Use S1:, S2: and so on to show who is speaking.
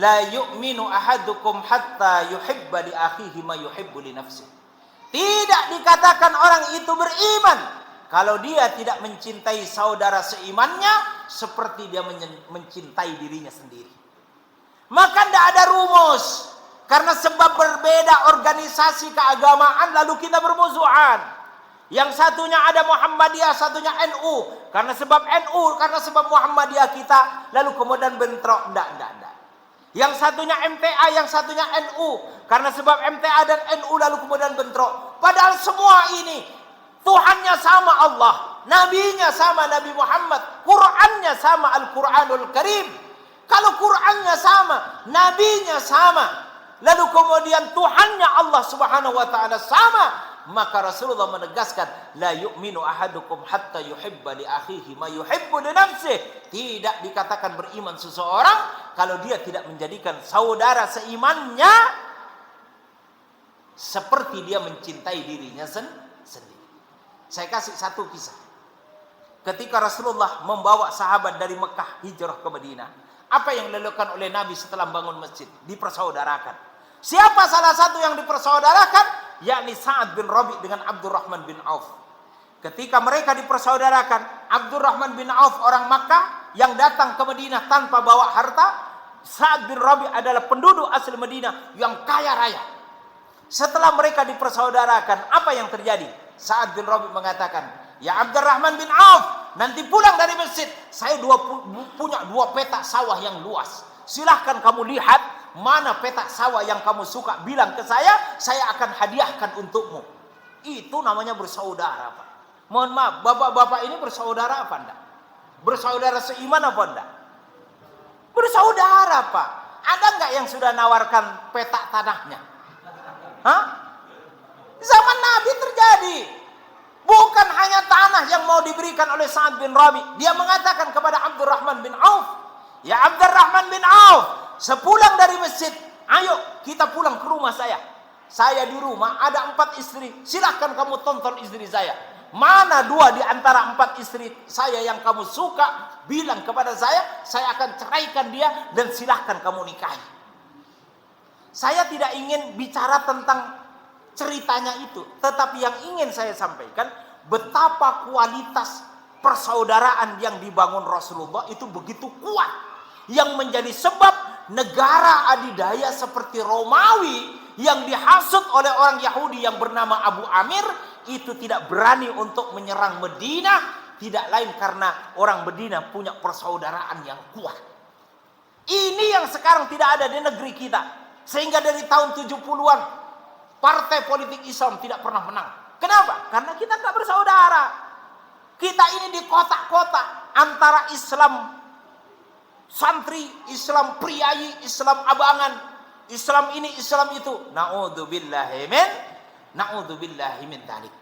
S1: La yu'minu ahadukum hatta yuhibba li akhihi ma yuhibbu li nafsihi. Tidak dikatakan orang itu beriman kalau dia tidak mencintai saudara seimannya seperti dia mencintai dirinya sendiri. Maka tidak ada rumus. Karena sebab berbeda organisasi keagamaan lalu kita bermusuhan. Yang satunya ada Muhammadiyah, satunya NU. Karena sebab NU, karena sebab Muhammadiyah kita lalu kemudian bentrok. Tidak. Yang satunya MTA, yang satunya NU. Karena sebab MTA dan NU lalu kemudian bentrok. Padahal semua ini Tuhannya sama Allah, Nabinya sama Nabi Muhammad, Qurannya sama Al-Quranul Karim. Kalau Qurannya sama, Nabinya sama, lalu kemudian Tuhannya Allah Subhanahu wa taala sama, maka Rasulullah menegaskan, la yu'minu ahadukum hatta yuhibba li akhihi ma yuhibbu li nafsihi. Tidak dikatakan beriman seseorang kalau dia tidak menjadikan saudara seimannya seperti dia mencintai dirinya sendiri. Saya kasih satu kisah. Ketika Rasulullah membawa sahabat dari Mekah hijrah ke Madinah, apa yang dilakukan oleh Nabi setelah bangun masjid? Dipersaudarakan. Siapa salah satu yang dipersaudarakan? Yakni Sa'ad bin Rabi' dengan Abdurrahman bin Auf. Ketika mereka dipersaudarakan, Abdurrahman bin Auf orang Makkah yang datang ke Madinah tanpa bawa harta, Sa'ad bin Rabi' adalah penduduk asli Madinah yang kaya raya. Setelah mereka dipersaudarakan, apa yang terjadi? Sa'ad bin Rabi' mengatakan, ya Abdurrahman bin Auf, nanti pulang dari masjid, saya punya 2 petak sawah yang luas. Silahkan kamu lihat mana petak sawah yang kamu suka, bilang ke saya akan hadiahkan untukmu. Itu namanya bersaudara, Pak. Mohon maaf, bapak-bapak ini bersaudara apa enggak? Bersaudara seiman apa enggak? Bersaudara, Pak. Ada enggak yang sudah nawarkan petak tanahnya? Hah? Zaman Nabi terjadi. Bukan hanya tanah yang mau diberikan oleh Sa'ad bin Rabi'. Dia mengatakan kepada Abdurrahman bin Auf, ya Abdurrahman bin Auf, sepulang dari masjid, ayo kita pulang ke rumah saya. Saya di rumah ada 4 istri. Silahkan kamu tonton istri saya. Mana 2 di antara 4 istri saya yang kamu suka, bilang kepada saya akan ceraikan dia dan silahkan kamu nikahi. Saya tidak ingin bicara tentang ceritanya itu, tetapi yang ingin saya sampaikan betapa kualitas persaudaraan yang dibangun Rasulullah itu begitu kuat, yang menjadi sebab negara adidaya seperti Romawi yang dihasut oleh orang Yahudi yang bernama Abu Amir itu tidak berani untuk menyerang Madinah, tidak lain karena orang Madinah punya persaudaraan yang kuat. Ini yang sekarang tidak ada di negeri kita, sehingga dari tahun 70-an partai politik Islam tidak pernah menang. Kenapa? Karena kita tidak bersaudara. Kita ini di kotak-kotak antara Islam santri, Islam priayi, Islam abangan, Islam ini, Islam itu. Na'udzubillahi min dzalik.